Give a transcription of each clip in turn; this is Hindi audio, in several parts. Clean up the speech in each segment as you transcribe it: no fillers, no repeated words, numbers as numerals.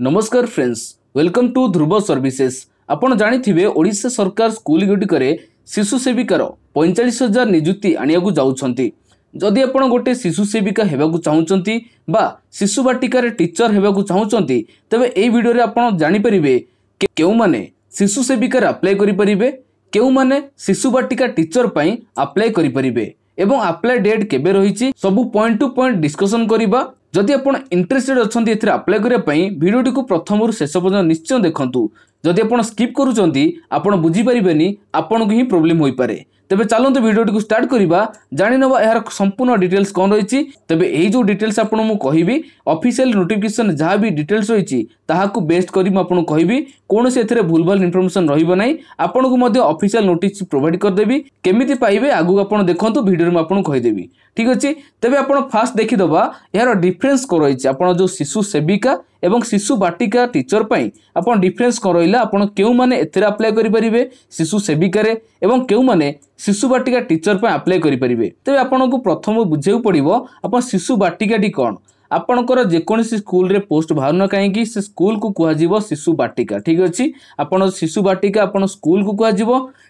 नमस्कार friends, welcome to Dhruv services. आपण जानिथिबे ओडिशा सरकार स्कूल गुटिकरे शिशु सेविकार 45,000 नियुक्ति आनियाकु जाउछंती। जदि आपण गोटे शिशु सेविका हेबाकु चाहुचंती बा शिशु बाटिकार टीचर हेबाकु चाहुचंती तबे एई वीडियो रे आपण जानि परिबे कि केउ माने शिशु सेविकार अप्लाई करि परिबे, केउ माने शिशु बाटिका टीचर पई अप्लाई करि परिबे एवं अप्लाई डेट केबे रहिछि सब पॉइंट टू पॉइंट डिस्कशन करिबा। जदि आपण इंटरेस्टेड अछंती एथिरे अप्लाई करिया पई वीडियोटी को प्रथमरु शेष पर्यंत निश्चय देखंतु। जदि आपण स्किप करूचंती आपण बुझी परिबेनी, आपण को ही प्रॉब्लम होई पारे। तबे चलंतु वीडियोटी को स्टार्ट करिबा, जानि नबा एहार संपूर्ण डिटेल्स कोन रहिछि। तबे एई जो डिटेल्स आपण मु कहिबी ऑफिशियल नोटिफिकेशन जहाँ भी डिटेल्स रहिछि ताहाकु बेस्ड करि म आपण कहिबी, कोनोसे एथिरे भूलभाल इन्फॉर्मेशन रहिबो नै। आपण को मध्ये ऑफिशियल नोटिस प्रोवाइड कर देबी, केमिति पाइबे आगु आपण देखंतु वीडियो रे म आपण कहि देबी। ठीक अछि, तबे आपण फास्ट देखि दबा एहार डिफरेंस को रहिछि। आपण जो शिशु सेविका एवं शिशु बाटिका टीचर पई आपण डिफरेंस को रहिला, आपण केउ माने एथिरे अप्लाई करि परिबे शिशु सेविका रे एवं केउ माने शिशु बाटिका टीचर पई अप्लाई करि परिबे। तबे आपण को प्रथम बुझेउ पड़िबो आपण शिशु बाटिका टी कोन। आपणकर जेकोसी स्कूल रे पोस्ट बाहर न कहीं से स्कूल को कह शिशु बाटिका। ठीक अच्छे, आपण शिशु बाटिका आपण स्कूल को कह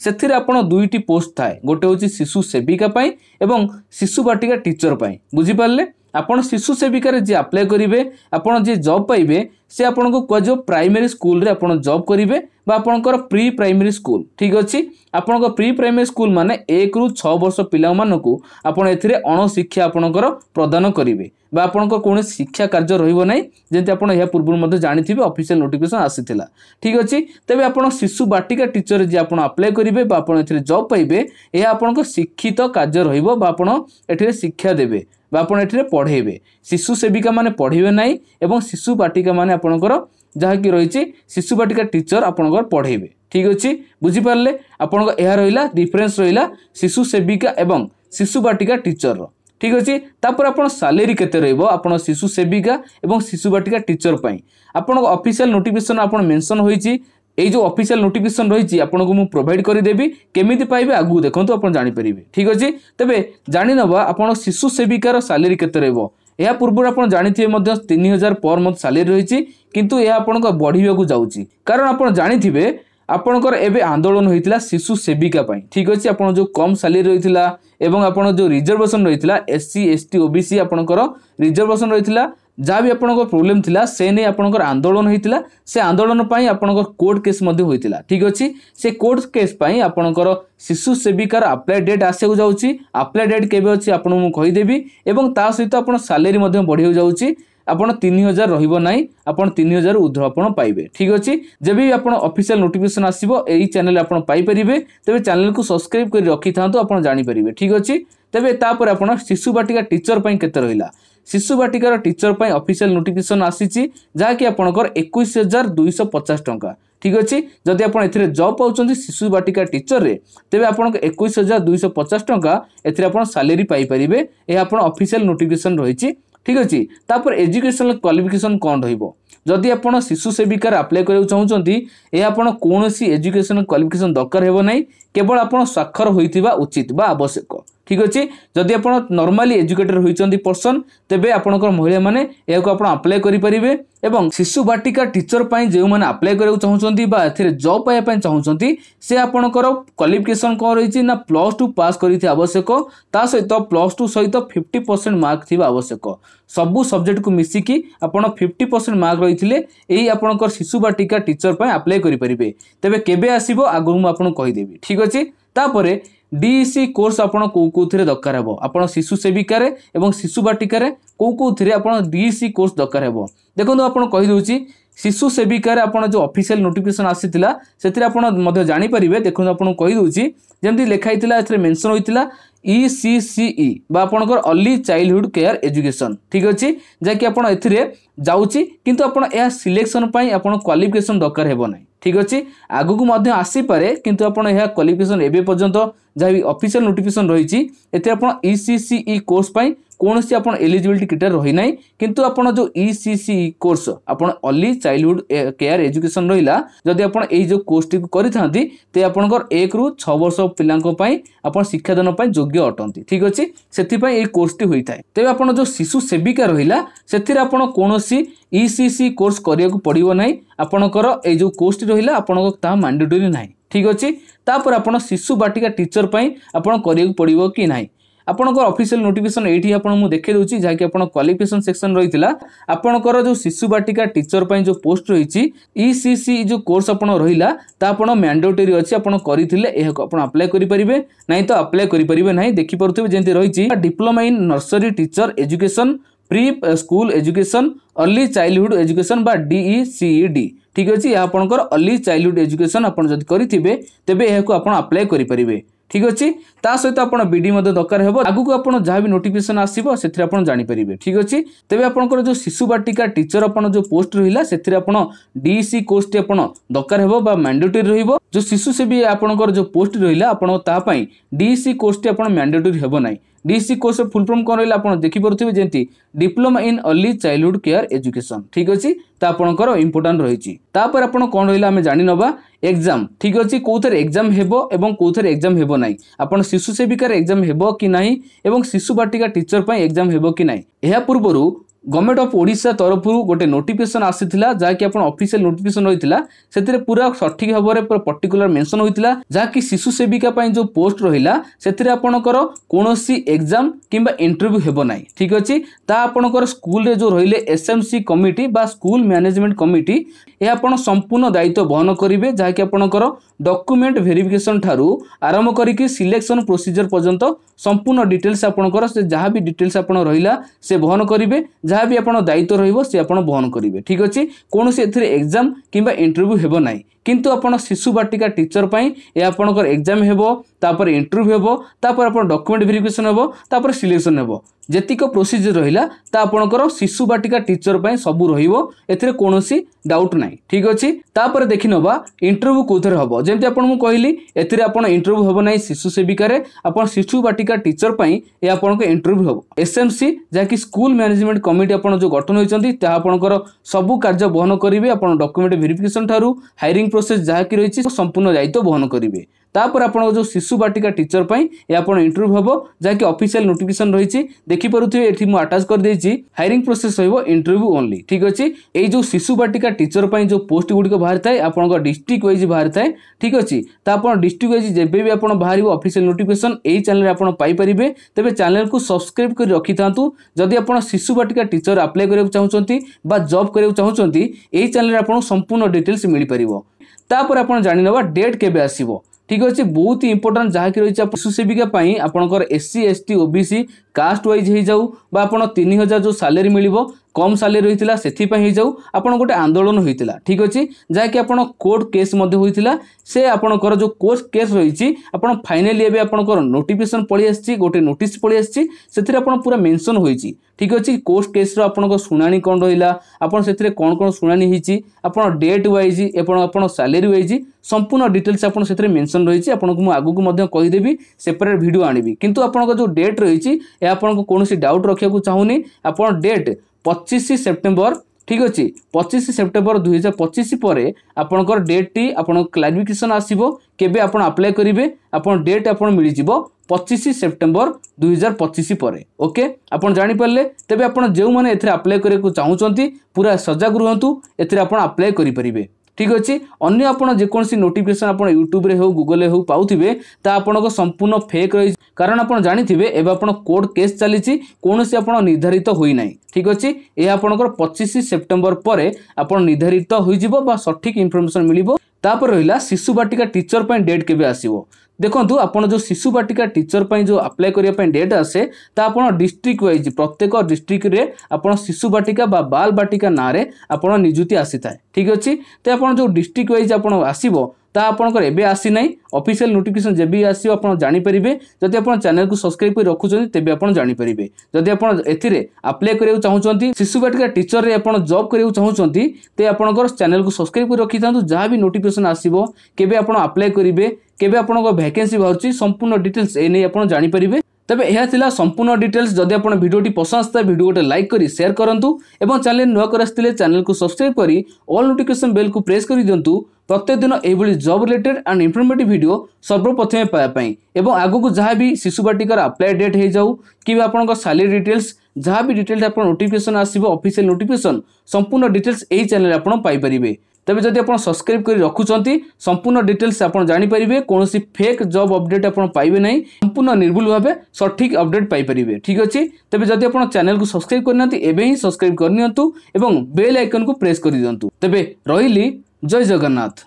से आपण दुईटी पोस्ट थाए, गोटे हूँ शिशु सेविका पाई एवं शिशु बाटिका टीचर पाई। बुझीपारे, आपण शिशु सेविका रे जे अप्लाई करेंगे आपण जे जॉब पाइबे से आपण को कह प्राइमरी स्कूल रे आपण जॉब करेंगे बा आपणकर प्री प्राइमरी स्कूल। ठीक अच्छे, आपणकर प्री प्राइमरी स्कूल माने 1 ରୁ 6 वर्ष पिला मानकु आपण एथिरे अणशिक्षा आपणकर प्रदान करेंगे बा आपणकर कोन शिक्षा कार्य रहिबो नै, जेंति आपण या पूर्व मध्ये जानिथिबे ऑफिशियल नोटिफिकेशन आसीथिला। ठीक अछि, तबे आपण शिशु बाटिका टीचर जे आपण अप्लाई करिवे बा आपण एथिरे जॉब पाइबे, ए आपणकर शिक्षित कार्य रहिबो बा आपण एथिरे शिक्षा देबे बा आपण एथिरे पढेबे। शिशु सेविका माने पढिबे नै एवं शिशु बाटिका माने आपणकर जहा कि रहिछि शिशु बाटिका टीचर आपणकर पढेबे। ठीक अछि, बुझी पारले, आपणकर एहा रहिला डिफरेंस रहिला शिशु सेविका एवं शिशु बाटिका टीचर रो। ठीक अच्छे, तापर आपण सैलरी केते रहइबो आपण शिशु सेविका एवं शिशु बाटिका टीचर पई आपण ऑफिशियल नोटिफिकेशन आपण मेंशन होईची। एई जो ऑफिशियल नोटिफिकेशन रहिछि आपण को मु प्रोवाइड करि देबी, केमिति पाइबे आगु देखंतु आपण जानि परिबे। ठीक अछि, तबे जानि नबा आपण शिशु सेविकार सैलरी केते रहइबो। या पूर्व आपण जानिथिबे मध्ये 3000 पर मंथ सैलरी रहिछि, किंतु या आपण को बढ़िबाकू जाउछि कारण आपण जानिथिबे आपणकर एबे आंदोलन होइतिला शिशु सेविका पई। ठीक अछि, आपण जो कम सैलरी रहितिला एवं आपण जो रिजर्वेशन रहितिला एससी एसटी ओबीसी आपणकर रिजर्वेशन रहितिला, जहाँ भी आपणकर प्रॉब्लम थिला से नै आपणकर आंदोलन होइतिला। से आंदोलन पई आपणकर कोर्ट केस मध्ये होइतिला। ठीक अछि, से कोर्ट केस पई आपणकर शिशु सेविकार अप्लाई डेट आसे जाउछि। अप्लाई डेट केबे अछि आपण मु कहि देबी एवं ता सहित आपण सैलरी मध्ये बढ़ियो जाउछि। आपण 3000 रहिबो नाही, आपण 3000 ऊर्ध्व आपण पाइबे। ठीक अछि, जेबे भी आपण ऑफिशियल नोटिफिकेशन आसीबो एई चैनल आपण पाई परिबे, तबे चैनल को सब्सक्राइब करि रखि थांतो, आपण जानि परिबे। ठीक अछि, तबे तापर आपण शिशु बाटिका टीचर पई केते रहिला। शिशु बाटिकार टीचर पई ऑफिशियल नोटिफिकेशन आसीछि जहा कि आपणकर 21250 टंका। ठीक अछि, जदि आपण एथिरे जॉब पाउचंती शिशु बाटिका टीचर रे तबे आपण 21250 टंका एथिरे आपण सैलरी पाई परिबे। ए आपण ऑफिशियल नोटिफिकेशन रहिछि। ठीक अछि, तापर एजुकेशनल क्वालिफिकेशन कोन रहिबो। जदि आपण शिशु सेविकार अप्लाई करियो चाहुचंती ए आपण कोनोसी एजुकेशनल क्वालिफिकेशन दरकार हेबो नै, केवल आपण स्वाक्षर होइतिबा उचित बा आवश्यक। ठीक अछि, जदि आपण नॉर्मली एजुकेटेड होइचंती पर्सन तबे आपणकर महिला माने एको आपण अप्लाई करि परिबे एवं शिशु बाटिका टीचर पई जे माने अप्लाई करियो चाहुचंती बा एथिरे जॉब पाया पई चाहुचंती से आपणकर क्वालिफिकेशन कोन रहिछि ना +2 पास करिथि आवश्यक, ता सहित +2 सहित 50% मार्क थिबा आवश्यक। सबु सब्जेक्ट को मिसी की आपण 50% मार्क रहिथिले एई आपणकर शिशु बाटिका टीचर पई अप्लाई करि परिबे। तबे केबे आसीबो आगु मु आपण कहि देबी। ठीक अछि, तापरे डीईसी कोर्स आपण कोथिरे दरकार हेबो। आपण शिशु सेविका रे एवं शिशु बाटिका रे कोथिरे आपण डीईसी कोर्स दरकार हेबो। देखंतु आपण कहि दोछि शिशु सेविका रे आपण जो ऑफिशियल नोटिफिकेशन आसीतिला सेतिरे आपण मध्ये जानि परिबे। देखंतु आपण कहि दोछि जेंति लिखा हितिला एथिरे मेंशन होइतिला ECCE बा आपणकर अर्ली चाइल्डहुड केयर एजुकेशन। ठीक अछि, जे कि आपण एथिरे जाउछि, किंतु आपण या सिलेक्शन पई आपण क्वालिफिकेशन दरकार हेबो नै। ठीक अछि, आगु को मध्ये आसी पारे, किंतु आपण या क्वालिफिकेशन एबे पर्यंत जहा भी ऑफिशियल नोटिफिकेशन रहिछि एते आपण ECCE कोर्स पई कौन सी आप एलिजिबिलिटी क्राइटेरिया रही ना किंतु आपण जो ईसीसी कोर्स आपण अर्ली चाइल्डहुड केयर एजुकेशन रहिला जदि आपण एई जो कोर्स टी करिथांती ते आपनकर 1 रु 6 वर्ष पिलांको पई आपण शिक्षादान पई योग्य अटंती ठीक अछि सेति पई एई कोर्स टी होई थाए तेबे आपण जो शिशु सेविका रहिला सेथिरे आपण कोनोसी ईसीसी कोर्स करिया को पड़िबो नै आपनकर एई जो कोर्स टी रहिला आपनको ता मैंडेटरी नै ठीक अछि तापर आपण शिशु बाटिका टीचर पई आपण करिया को पड़िबो कि नै आपनकर ऑफिशियल नोटिफिकेशन एठी आपण मु देखे दोची जाकि आपण क्वालिफिकेशन सेक्शन रहितला आपनकर जो शिशु बाटिका टीचर पई जो पोस्ट रहिची ईसीसी जो कोर्स आपण रहिला ता आपण मैंडेटरी अछि आपण करिथिले एहा आपण अप्लाई करि परिबे नै तो अप्लाई करि परिबे नै देखि परथुबे जेंति रहिची diploma in nursery teacher education pre school education early childhood education बा DECED ठीक अछि या आपनकर अर्ली चाइल्डहुड एजुकेशन आपण जदि करिथिबे तेबे एहा को आपण अप्लाई करि परिबे ठीक अच्छे ता सहित आप बीडी दरकार हे आगु को आप जहाँ भी नोटिफिकेशन आसो से जानी पारे ठीक अच्छे तेज आपंकर जो शिशु बाटिका टीचर अपन जो पोस्ट रहा से DEC कोर्स टी दरकार हे मैंडेटरी रहिबो जो शिशु सेवी आपंकर जो पोस्ट रहा आप DEC कोर्स टी मैंडेटरी हे ना DEC कोर्स फुल फॉर्म कौन रहा आप देखिपे जमी diploma in early childhood care education ठीक अच्छे आपंकर इंपोर्टाट रही आप कौन रहा आम जानी नवा एग्जाम ठीक अच्छे कौन एग्जाम हेबो एवं कौन एग्जाम हेबो नाई आपण शिशु सेविकार एग्जाम हेबो कि नाही एवं शिशु बाटिका टीचर पई एग्जाम हेबो कि नाही एहा पूर्वरु गवर्नमेंट ऑफ ओडिशा तरफ गोटे नोटिफिकेशन आसीथिला जाकि आपण ऑफिशियल नोटिफिकेशन रहितला सेतिरे पूरा सठिक भाबरे पर्टिकुलर मेंशन होइतिला जाकि शिशु सेविका पई जो पोस्ट रहिला सेतिरे आपणकर कोनोसी एग्जाम किंबा इंटरव्यू हेबो नाही ठीक अछि ता आपणकर स्कूल रे जो रहिले SMC कमिटी बा स्कूल मैनेजमेंट कमिटी ए आपण संपूर्ण दायित्व वहन करिवे जाकि आपणकर डॉक्यूमेंट वेरिफिकेशन ठारू आरंभ करिकि सिलेक्शन प्रोसीजर पर्यंत संपूर्ण डिटेल्स आपणकर से जहाँ भी डिटेल्स आपण रहिला से वहन करिवे जहाँ भी आपण दायित्व रहिबो से आपण वहन करिवे ठीक अछि कोनोसी एथिरे एग्जाम किंबा इंटरव्यू हेबो नाही किंतु आपण शिशु बाटिका टीचर पई ए आपणकर एग्जाम हेबो तापर इंटरव्यू हेबो तापर आपण डॉक्यूमेंट वेरिफिकेशन हेबो तापर सिलेक्शन हेबो जेतिक प्रोसीजर रहिला ता आपणकर शिशु बाटिका टीचर पई सब रहिबो एथिरे कोनोसी डाउट नाही ठीक अछि तापर देखि नबा इंटरव्यू कोथरे हबो जेमति आपण मु कहिली एथिरे आपण इंटरव्यू हबो नाही शिशु सेविकारे आपण शिशु बाटिका टीचर पई ए आपणक इंटरव्यू हबो SMC जाकि स्कूल मैनेजमेंट कमिटी आपण जो गठन होइचंती ता आपणकर सब कार्य वहन करिवे आपण डॉक्यूमेंट वेरिफिकेशन ठारू हायरिंग प्रोसेस जहाँ की रही संपूर्ण दायित्व वहन करेंगे तापर आपण जो शिशु बाटिका टीचर पई आपण इंटरव्यू हबो जाकि ऑफिशियल नोटिफिकेशन रही देखि परुथिबे एठी मु अटैच कर देछि हायरिंग प्रोसेस होइबो इंटरव्यू ओनली ठीक अछि एई जो शिशु बाटिका टीचर पई जो पोस्ट गुडी को बाहर थाए आपण डिस्ट्रिक्ट वाइज बाहर थाए ठीक अछि ता आपण डिस्ट्रिक्ट वाइज जेबे भी आपण बाहरिबो ऑफिशियल नोटिफिकेशन एई चैनल रे आपण पाई परिबे तबे चैनल को सब्सक्राइब कर रखि थांतु जदि आपण शिशु बाटिका टीचर अप्लाई करियो चाहउचंती बा जॉब करियो चाहउचंती एई चैनल रे आपण संपूर्ण डिटेल्स मिल परिबो तापर आपण जानि नबा डेट केबे आसीबो ठीक अच्छे बहुत ही इंपोर्टेंट जहाँ की रही शिशु सेविका आपणकर SC ST OBC caste wise हो जाऊ बा आपण 3000 जो सालेरी मिलिबो कम सालेरी होइतिला सेथि पई हो जाऊ आपण गोटे आंदोलन होइतिला ठीक अछि जाकि आपण कोर्ट केस मध्ये होइतिला से आपणकर जो कोर्ट केस रहिछि आपण फाइनली एबे आपणकर नोटिफिकेशन पळि आछि गोटे नोटिस पळि आछि सेथिरे आपण पूरा मेंशन होइछि ठीक अछि कोर्ट केस रो आपणकर सुनानी कोन रहिला आपण सेथिरे कोन कोन सुनानी हिछि आपण डेट वाइज आपण सालेरी वाइज संपूर्ण डिटेल्स आपण सेथिरे मेंशन रहिछि आपण को मु आगु को मध्ये कहि देबी सेपरेट वीडियो आनिबी किंतु आपणकर जो डेट रहिछि ए आपण को कोनोसी डाउट रखिया को चाहुनी आपण डेट 25 सेप्टेम्बर ठीक अच्छे 25 सेप्टेम्बर 2025 पर आपणकर डेट टी आपण क्लारिफिकेशन आसीबो केबे आपण अप्लाई करिवे आपण डेट आपण मिलि जिवो 25 सेप्टेम्बर 2025 पर ओके आपण जानि परले तबे आपण जेउ माने एथरे अप्लाई करे को चाहुचंती पूरा सजग रहंतु एथरे आपण अप्लाई करि परिबे ठीक अच्छे अन्य आपण जेकोसी नोटिफिकेशन आपण यूट्यूब रे हो गूगल रे हो पाउथिबे ता आपणको संपूर्ण फेक रही कारण आपण जानिथिबे एबे आपण कोर्ट केस चलीछि कोनोसी आपण निर्धारित होई नाही ठीक अच्छे ए आपणकर 25 सेप्टेम्बर पर आपण निर्धारित होई जिवो बा सठिक इन्फॉर्मेशन मिलिबो तापर रहिला शिशु बाटिका टीचर पई डेट केबे आसीबो देखंतु आपण जो शिशु बाटिका टीचर पई जो अप्लाई करिया पई डेट आसे ता आपण डिस्ट्रिक्ट वाइज प्रत्येक डिस्ट्रिक्ट रे आपण शिशु बाटिका बा बाल बाटिका ना रे आपण निजुति आसीताय ठीक अछि ते आपण जो डिस्ट्रिक्ट वाइज आपण आसीबो ता आपणकर एबे आसी नाही ऑफिशियल नोटिफिकेशन जेबी आसीबो आपण जानि परिबे जदि आपण चैनल को सब्सक्राइब कर रखुचंती तेबे आपण जानि परिबे जदि आपण एथिरे अप्लाई करियो चाहुचंती शिशु बाटिका टीचर रे आपण जॉब करियो चाहुचंती ते आपणकर चैनल को सब्सक्राइब कर रखिथांतु जहाँ भी नोटिफिकेशन आसीबो केबे आपण अप्लाई करिवे केबे आपणको वैकेंसी बाहरची संपूर्ण डिटेल्स ए नै आपण जानि परिबे तेबे यह थिला संपूर्ण डिटेल्स। जदि आपण वीडियोटी पसंद आए वीडियो गोटे लाइक करी शेयर करंतु एवं चैनल नुआ कर आस्थिले चैनल को सब्सक्राइब करी ऑल नोटिफिकेशन बेल को प्रेस करी दियंतु प्रत्येक दिन एभली job related and informative video सर्वप्रथमे पाया पई एवं आगु को जहाँ भी शिशु बाटिकार अप्लाई डेट हो जाऊ कि आपन सैलरी डिटेल्स जहाँ भी डिटेल्स आप नोटिफिकेशन आसीबो ऑफिशियल नोटिफिकेशन संपूर्ण डिटेल्स एही चैनल आपन पाई परिबे। तबे जदि आप सब्सक्राइब कर रखुचंती संपूर्ण डिटेल्स आप जानि परिबे कोनोसी फेक जॉब अपडेट आप पाइबे नहीं संपूर्ण निर्भुल भाबे सठिक अपडेट पाई परिबे। ठीक अछि तबे जदि आप चैनल को सब्सक्राइब करनांती एबे ही सब्सक्राइब करनियंतु एवं बेल आइकन को प्रेस कर दियंतु। तबे रहिली जय जगन्नाथ।